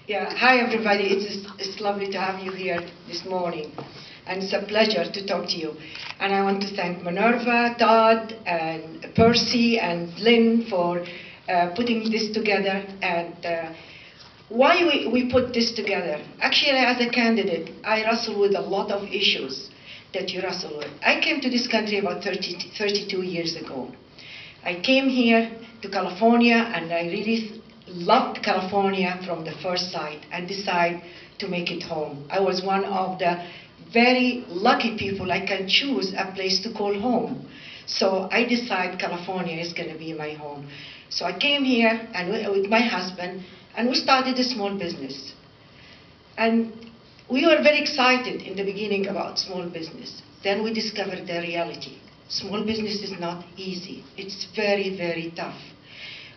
Yeah, hi everybody. It's lovely to have you here this morning. And it's a pleasure to talk to you. And I want to thank Minerva, Todd, and Percy, and Lynn for putting this together. And why we put this together? Actually, as a candidate, I wrestle with a lot of issues that you wrestle with. I came to this country about 32 years ago. I came here to California, and I really loved California from the first sight and decided to make it home. I was one of the very lucky people I can choose a place to call home. So I decided California is going to be my home. So I came here and with my husband, and we started a small business. And we were very excited in the beginning about small business. Then we discovered the reality. Small business is not easy. It's very, very tough.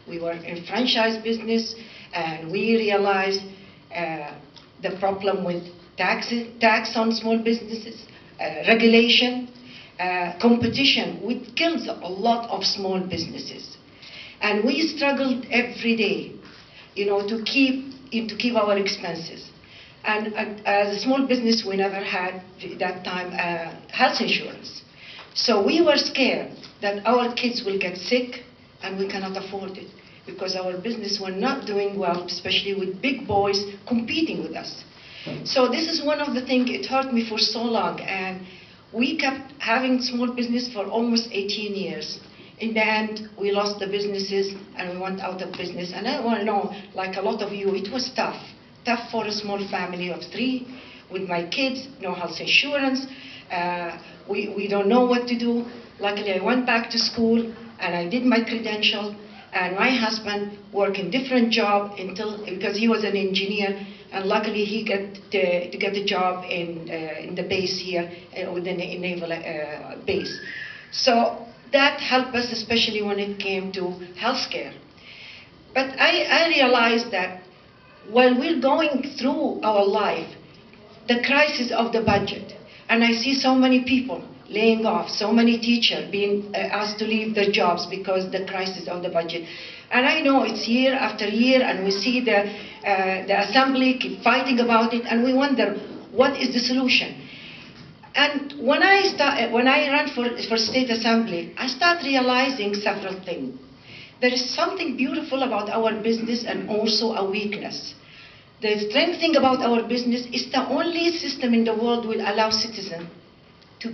We were in franchise business, and we realized the problem with tax on small businesses, regulation, competition, which kills a lot of small businesses. And we struggled every day, to keep our expenses. And as a small business, we never had at that time health insurance. So we were scared that our kids will get sick, and we cannot afford it because our business were not doing well, especially with big boys competing with us. So this is one of the things, it hurt me for so long, and we kept having small business for almost 18 years. In the end, we lost the businesses and we went out of business. And I want to know, like a lot of you, it was tough. Tough for a small family of 3, with my kids, no health insurance. We don't know what to do. Luckily, I went back to school and I did my credential, and my husband worked in different job because he was an engineer, and luckily he got to get a job in the base here, within the naval base. So that helped us, especially when it came to healthcare. But I realized that while we're going through our life, the crisis of the budget, and I see so many people laying off, so many teachers being asked to leave their jobs because the crisis of the budget. And I know it's year after year, and we see the assembly keep fighting about it, and we wonder, what is the solution? And when I ran for state assembly, I started realizing several things. There is something beautiful about our business and also a weakness. The strength thing about our business is the only system in the world will allow citizens to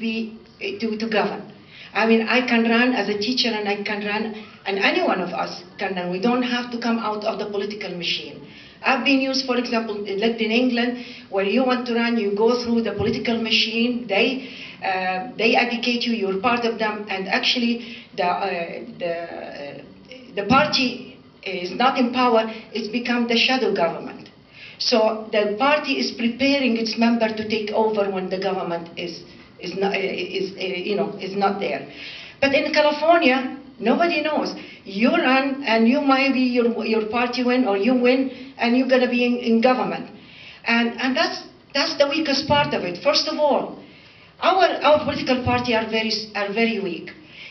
govern. I mean, I can run as a teacher, and I can run, and any one of us can run. We don't have to come out of the political machine. I've been used, for example, lived in England, where you want to run, you go through the political machine, they educate you, you're part of them, and actually the party is not in power, it's become the shadow government. So the party is preparing its member to take over when the government is not there. But in California, nobody knows. You run, and you might be your party win, or you win, and you're going to be in government. And that's the weakest part of it. First of all, our political party are very weak.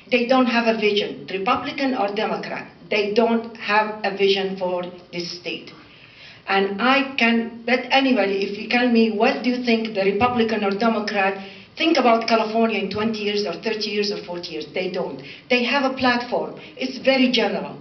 They don't have a vision, Republican or Democrat. They don't have a vision for this state. And I can bet anybody, if you tell me, what do you think the Republican or Democrat think about California in 20 years or 30 years or 40 years? They don't. They have a platform. It's very general.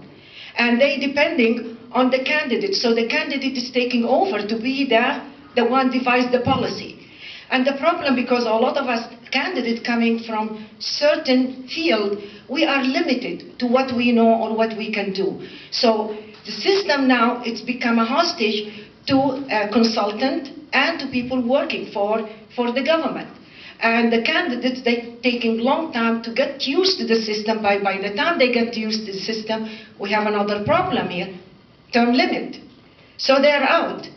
And they depending on the candidate. So the candidate is taking over to be the one devise the policy. And the problem, because a lot of us candidates coming from certain field, we are limited to what we know or what we can do. So the system now, it's become a hostage to a consultant and to people working for the government. And the candidates, they're taking a long time to get used to the system. By the time they get used to the system, we have another problem here, term limit. So they're out,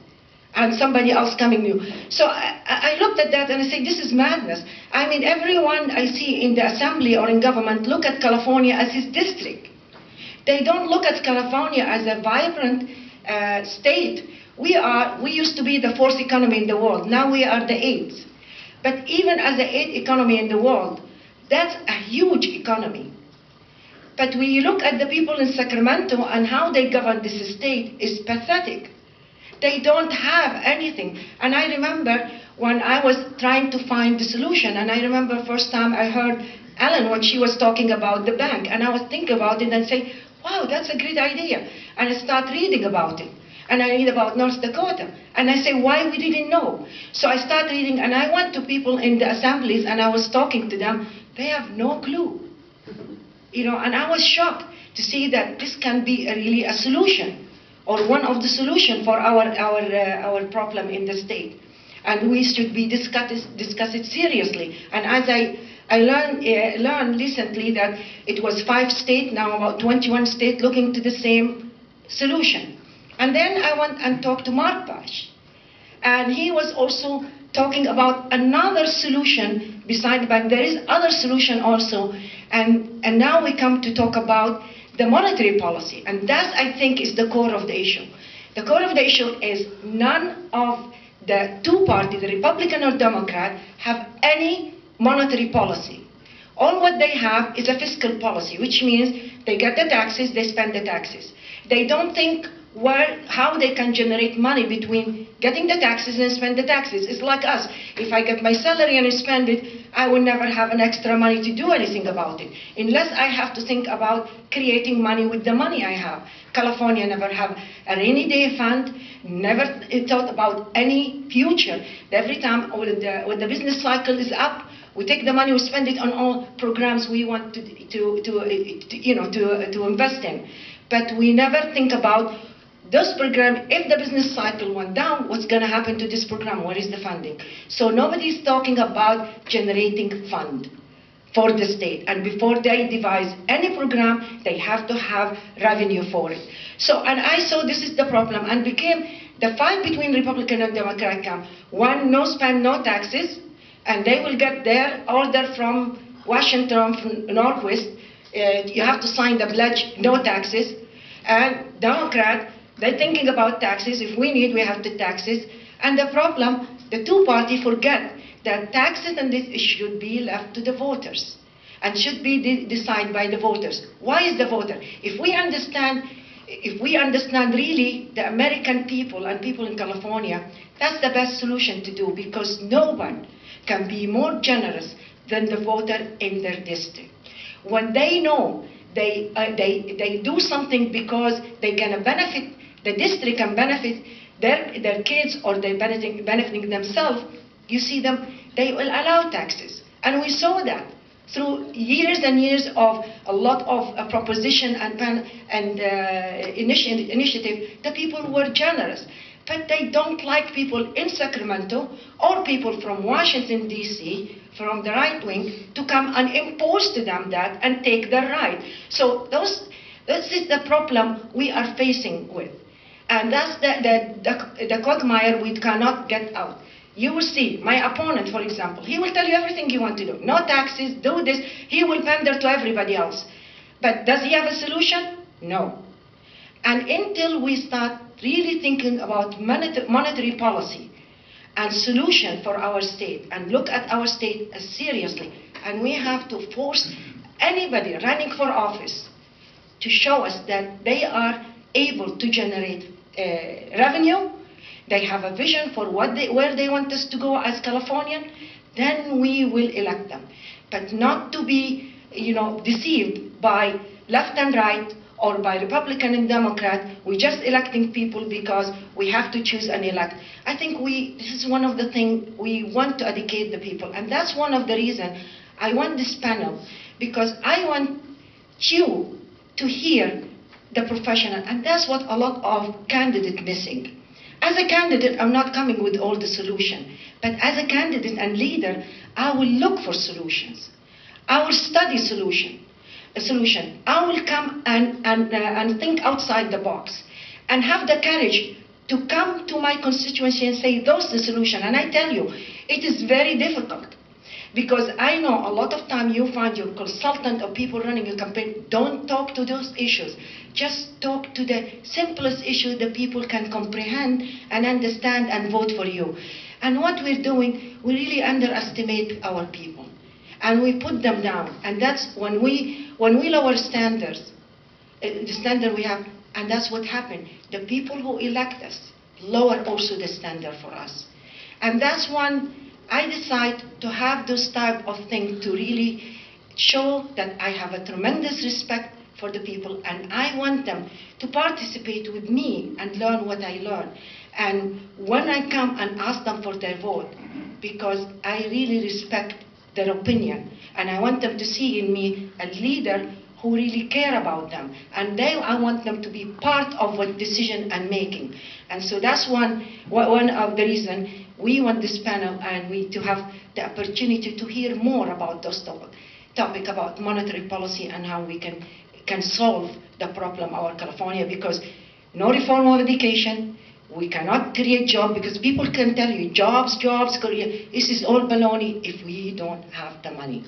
and somebody else coming new. So I looked at that and I said, this is madness. I mean, everyone I see in the assembly or in government look at California as his district. They don't look at California as a vibrant state. We used to be the 4th economy in the world. Now we are the 8th. But even as the 8th economy in the world, that's a huge economy. But when you look at the people in Sacramento and how they govern this state is pathetic. They don't have anything. And I remember when I was trying to find the solution, and I remember first time I heard Ellen when she was talking about the bank, and I was thinking about it and say, wow, that's a great idea. And I start reading about it. And I read about North Dakota. And I say, why we didn't know? So I start reading, and I went to people in the assemblies, and I was talking to them. They have no clue. And I was shocked to see that this can be really a solution, or one of the solutions for our problem in the state. And we should be discuss it seriously. And as I learned recently that it was 5 states, now about 21 states looking to the same solution. And then I went and talked to Mark Bash. And he was also talking about another solution besides the bank. There is other solution also. And now we come to talk about the monetary policy. And that, I think, is the core of the issue. The core of the issue is none of the two parties, the Republican or Democrat, have any monetary policy. All what they have is a fiscal policy, which means they get the taxes, they spend the taxes. They don't think how they can generate money between getting the taxes and spend the taxes. It's like us. If I get my salary and I spend it, I will never have an extra money to do anything about it, unless I have to think about creating money with the money I have. California never have a rainy day fund, never thought about any future. Every time when the business cycle is up, we take the money, we spend it on all programs we want to invest in. But we never think about this program. If the business cycle went down, what's going to happen to this program? What is the funding? So nobody is talking about generating fund for the state. And before they devise any program, they have to have revenue for it. So, and I saw this is the problem, and became the fight between Republican and Democrat camp. One, no spend, no taxes, and they will get their order from Washington, from Northwest. You have to sign the pledge, no taxes. And Democrat, they're thinking about taxes. If we need, we have to taxes. And the problem, the two parties forget that taxes and this should be left to the voters and should be decided by the voters. Why is the voter? If we understand really the American people and people in California, that's the best solution to do, because no one can be more generous than the voter in their district. When they know they do something because they're going to benefit the district and benefit their kids, or they're benefiting themselves, you see them, they will allow taxes. And we saw that through years and years of a lot of proposition and initiative, the people were generous. But they don't like people in Sacramento or people from Washington, D.C., from the right wing, to come and impose to them that and take their right. So this is the problem we are facing with. And that's the quagmire we cannot get out. You will see, my opponent, for example, he will tell you everything you want to do. No taxes, do this. He will pander to everybody else. But does he have a solution? No. And until we start really thinking about monetary policy and solution for our state, and look at our state as seriously, and we have to force anybody running for office to show us that they are able to generate revenue, they have a vision for where they want us to go as Californian, then we will elect them. But not to be, deceived by left and right, or by Republican and Democrat. We're just electing people because we have to choose and elect. I think this is one of the things we want to educate the people. And that's one of the reasons I want this panel, because I want you to hear the professional. And that's what a lot of candidates missing. As a candidate, I'm not coming with all the solution. But as a candidate and leader, I will look for solutions. I will study a solution. I will come and think outside the box and have the courage to come to my constituency and say, those the solution. And I tell you, it is very difficult, because I know a lot of time you find your consultant or people running a campaign don't talk to those issues. Just talk to the simplest issue that people can comprehend and understand and vote for you. And what we're doing, we really underestimate our people. and we put them down. And that's when we lower standards, the standard we have, and that's what happened. The people who elect us lower also the standard for us. And that's when I decide to have those type of things to really show that I have a tremendous respect for the people, and I want them to participate with me and learn what I learn. And when I come and ask them for their vote, because I really respect their opinion, and I want them to see in me a leader who really care about them, and I want them to be part of what decision and making. And so that's one of the reason we want this panel, and we to have the opportunity to hear more about those topic about monetary policy and how we can solve the problem of California, because no reform of education, we cannot create jobs, because people can tell you jobs, career. This is all baloney if we don't have the money.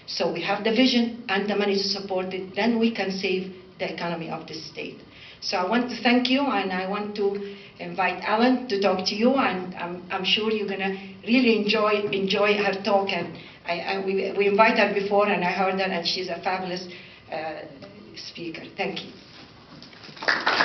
So we have the vision and the money to support it, then we can save the economy of this state. So I want to thank you, and I want to invite Ellen to talk to you, and I'm sure you're going to really enjoy her talk. And we invited her before, and I heard her, and she's a fabulous speaker. Thank you.